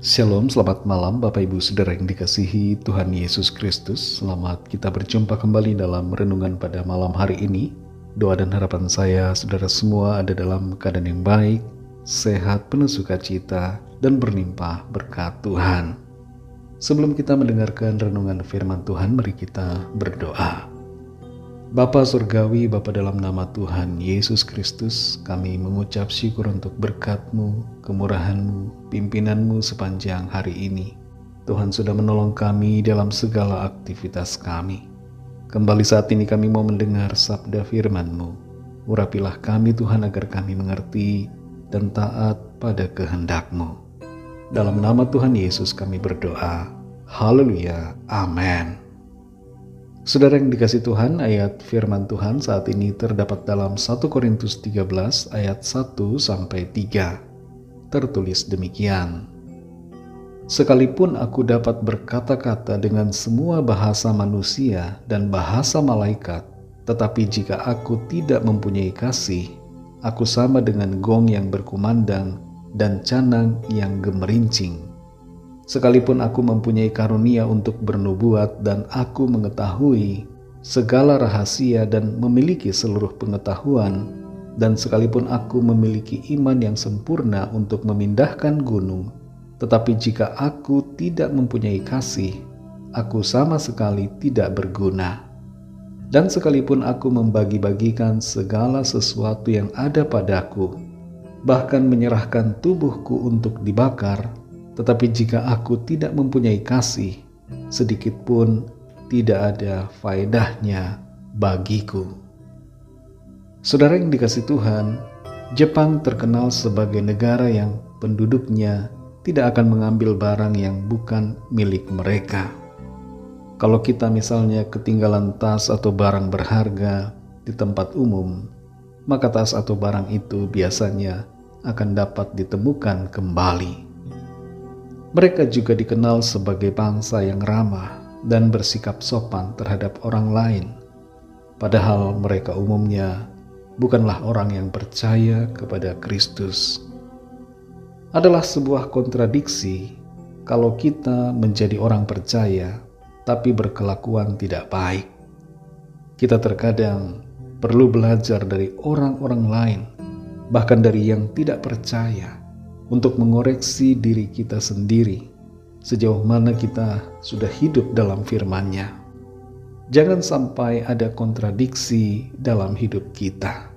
Shalom, selamat malam Bapak Ibu Saudara yang dikasihi Tuhan Yesus Kristus. Selamat kita berjumpa kembali dalam renungan pada malam hari ini. Doa dan harapan saya saudara semua ada dalam keadaan yang baik, sehat, penuh sukacita, dan berlimpah berkat Tuhan. Sebelum kita mendengarkan renungan firman Tuhan, mari kita berdoa. Bapa Surgawi, Bapa dalam nama Tuhan Yesus Kristus, kami mengucap syukur untuk berkat-Mu, kemurahan-Mu, pimpinanmu sepanjang hari ini. Tuhan sudah menolong kami dalam segala aktivitas kami. Kembali saat ini kami mau mendengar sabda firman-Mu. Urapilah kami Tuhan agar kami mengerti dan taat pada kehendak-Mu. Dalam nama Tuhan Yesus kami berdoa. Haleluya. Amin. Saudara yang dikasih Tuhan, ayat firman Tuhan saat ini terdapat dalam 1 Korintus 13 ayat 1-3. Tertulis demikian. Sekalipun aku dapat berkata-kata dengan semua bahasa manusia dan bahasa malaikat, tetapi jika aku tidak mempunyai kasih, aku sama dengan gong yang berkumandang dan canang yang gemerincing. Sekalipun aku mempunyai karunia untuk bernubuat dan aku mengetahui segala rahasia dan memiliki seluruh pengetahuan, dan sekalipun aku memiliki iman yang sempurna untuk memindahkan gunung, tetapi jika aku tidak mempunyai kasih, aku sama sekali tidak berguna. Dan sekalipun aku membagi-bagikan segala sesuatu yang ada padaku, bahkan menyerahkan tubuhku untuk dibakar, tetapi jika aku tidak mempunyai kasih, sedikit pun tidak ada faedahnya bagiku. Saudara yang dikasih Tuhan, Jepang terkenal sebagai negara yang penduduknya tidak akan mengambil barang yang bukan milik mereka. Kalau kita misalnya ketinggalan tas atau barang berharga di tempat umum, maka tas atau barang itu biasanya akan dapat ditemukan kembali. Mereka juga dikenal sebagai bangsa yang ramah dan bersikap sopan terhadap orang lain. Padahal mereka umumnya bukanlah orang yang percaya kepada Kristus. Adalah sebuah kontradiksi kalau kita menjadi orang percaya tapi berkelakuan tidak baik. Kita terkadang perlu belajar dari orang-orang lain, bahkan dari yang tidak percaya, untuk mengoreksi diri kita sendiri, sejauh mana kita sudah hidup dalam firman-Nya. Jangan sampai ada kontradiksi dalam hidup kita.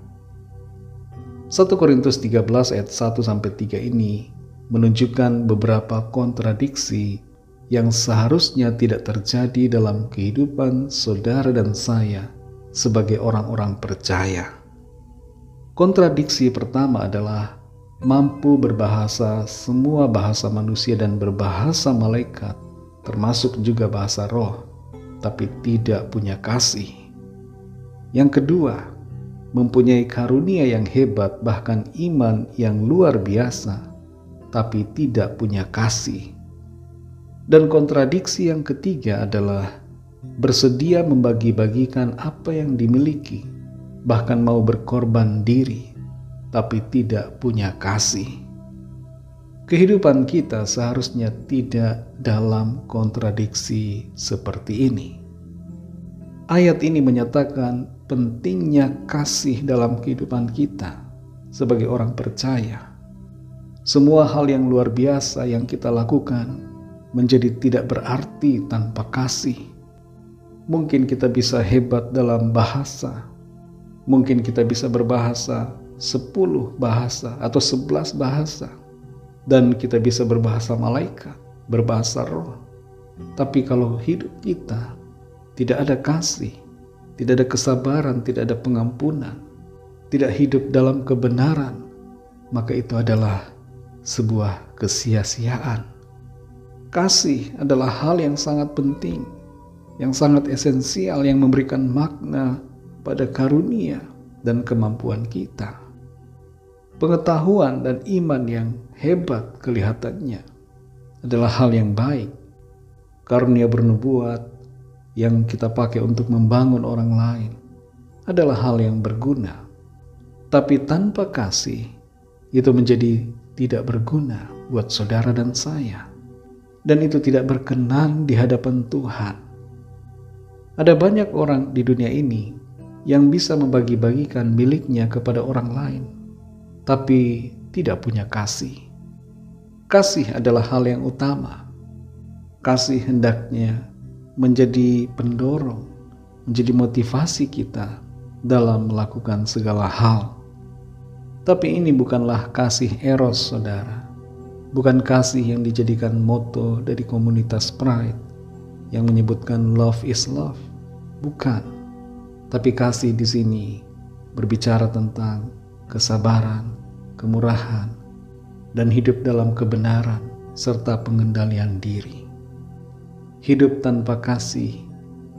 1 Korintus 13 ayat 1-3 ini menunjukkan beberapa kontradiksi yang seharusnya tidak terjadi dalam kehidupan saudara dan saya sebagai orang-orang percaya. Kontradiksi pertama adalah mampu berbahasa semua bahasa manusia dan berbahasa malaikat, termasuk juga bahasa roh, tapi tidak punya kasih. Yang kedua, mempunyai karunia yang hebat, bahkan iman yang luar biasa, tapi tidak punya kasih. Dan kontradiksi yang ketiga adalah bersedia membagi-bagikan apa yang dimiliki, bahkan mau berkorban diri, tapi tidak punya kasih. Kehidupan kita seharusnya tidak dalam kontradiksi seperti ini. Ayat ini menyatakan pentingnya kasih dalam kehidupan kita sebagai orang percaya. Semua hal yang luar biasa yang kita lakukan menjadi tidak berarti tanpa kasih. Mungkin kita bisa hebat dalam bahasa, mungkin kita bisa berbahasa 10 bahasa atau 11 bahasa, dan kita bisa berbahasa malaikat, berbahasa roh. Tapi kalau hidup kita tidak ada kasih, tidak ada kesabaran, tidak ada pengampunan, tidak hidup dalam kebenaran, maka itu adalah sebuah kesia-siaan. Kasih adalah hal yang sangat penting, yang sangat esensial, yang memberikan makna pada karunia dan kemampuan kita. Pengetahuan dan iman yang hebat kelihatannya adalah hal yang baik. Karunia bernubuat yang kita pakai untuk membangun orang lain adalah hal yang berguna. Tapi tanpa kasih, itu menjadi tidak berguna buat saudara dan saya. dan itu tidak berkenan di hadapan Tuhan. Ada banyak orang di dunia ini yang bisa membagi-bagikan miliknya kepada orang lain, tapi tidak punya kasih. Kasih adalah hal yang utama. Kasih hendaknya menjadi pendorong, menjadi motivasi kita dalam melakukan segala hal. Tapi ini bukanlah kasih eros, saudara. Bukan kasih yang dijadikan moto dari komunitas Pride yang menyebutkan love is love. Bukan. Tapi kasih di sini berbicara tentang kesabaran, kemurahan, dan hidup dalam kebenaran serta pengendalian diri. Hidup tanpa kasih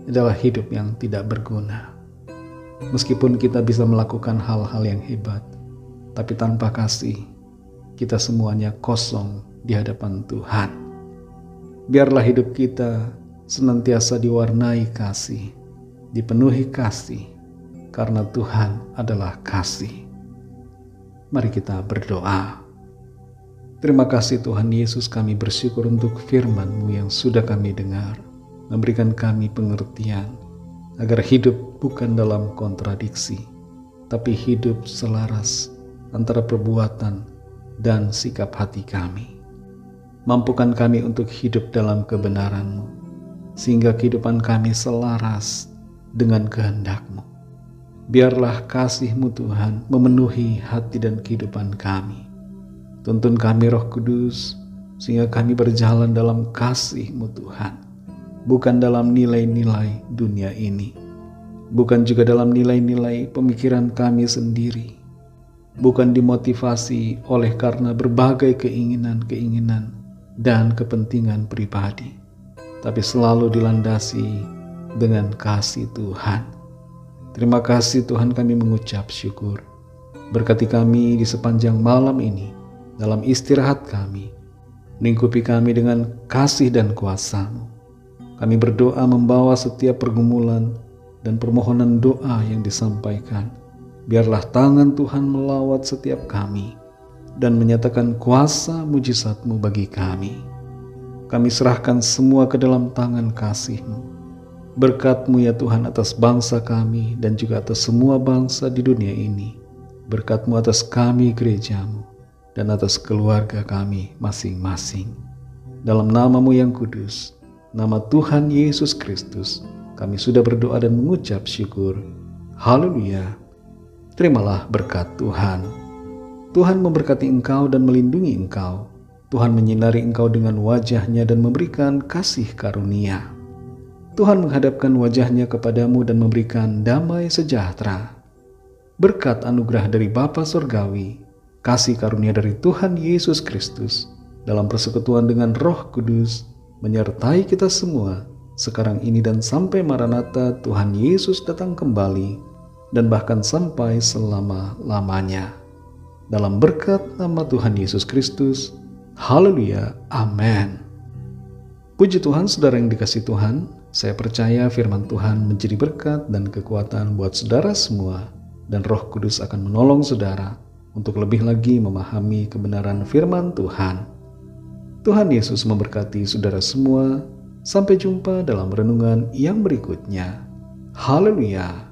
adalah hidup yang tidak berguna. Meskipun kita bisa melakukan hal-hal yang hebat, tapi tanpa kasih, kita semuanya kosong di hadapan Tuhan. Biarlah hidup kita senantiasa diwarnai kasih, dipenuhi kasih, karena Tuhan adalah kasih. Mari kita berdoa. Terima kasih Tuhan Yesus, kami bersyukur untuk firman-Mu yang sudah kami dengar, memberikan kami pengertian, agar hidup bukan dalam kontradiksi, tapi hidup selaras antara perbuatan dan sikap hati kami. Mampukan kami untuk hidup dalam kebenaran-Mu, sehingga kehidupan kami selaras dengan kehendak-Mu. Biarlah kasih-Mu Tuhan memenuhi hati dan kehidupan kami. Tuntun kami Roh Kudus, sehingga kami berjalan dalam kasih-Mu Tuhan, bukan dalam nilai-nilai dunia ini, bukan juga dalam nilai-nilai pemikiran kami sendiri, bukan dimotivasi oleh karena berbagai keinginan-keinginan dan kepentingan pribadi, tapi selalu dilandasi dengan kasih Tuhan. Terima kasih Tuhan, kami mengucap syukur. Berkati kami di sepanjang malam ini, dalam istirahat kami, lingkupi kami dengan kasih dan kuasa-Mu. Kami berdoa membawa setiap pergumulan dan permohonan doa yang disampaikan. Biarlah tangan Tuhan melawat setiap kami dan menyatakan kuasa mujizat-Mu bagi kami. Kami serahkan semua ke dalam tangan kasih-Mu. Berkat-Mu ya Tuhan atas bangsa kami dan juga atas semua bangsa di dunia ini. Berkat-Mu atas kami gereja-Mu dan atas keluarga kami masing-masing. Dalam nama-Mu yang kudus, nama Tuhan Yesus Kristus, kami sudah berdoa dan mengucap syukur. Haleluya. Terimalah berkat Tuhan. Tuhan memberkati engkau dan melindungi engkau. Tuhan menyinari engkau dengan wajah-Nya dan memberikan kasih karunia. Tuhan menghadapkan wajah-Nya kepadamu dan memberikan damai sejahtera. Berkat anugerah dari Bapa Surgawi, kasih karunia dari Tuhan Yesus Kristus, dalam persekutuan dengan Roh Kudus, menyertai kita semua, sekarang ini dan sampai Maranatha Tuhan Yesus datang kembali, dan bahkan sampai selama-lamanya. Dalam berkat nama Tuhan Yesus Kristus, haleluya, amin. Puji Tuhan, saudara yang dikasihi Tuhan, saya percaya firman Tuhan menjadi berkat dan kekuatan buat saudara semua, dan Roh Kudus akan menolong saudara untuk lebih lagi memahami kebenaran firman Tuhan. Tuhan Yesus memberkati saudara semua. Sampai jumpa dalam renungan yang berikutnya. Haleluya.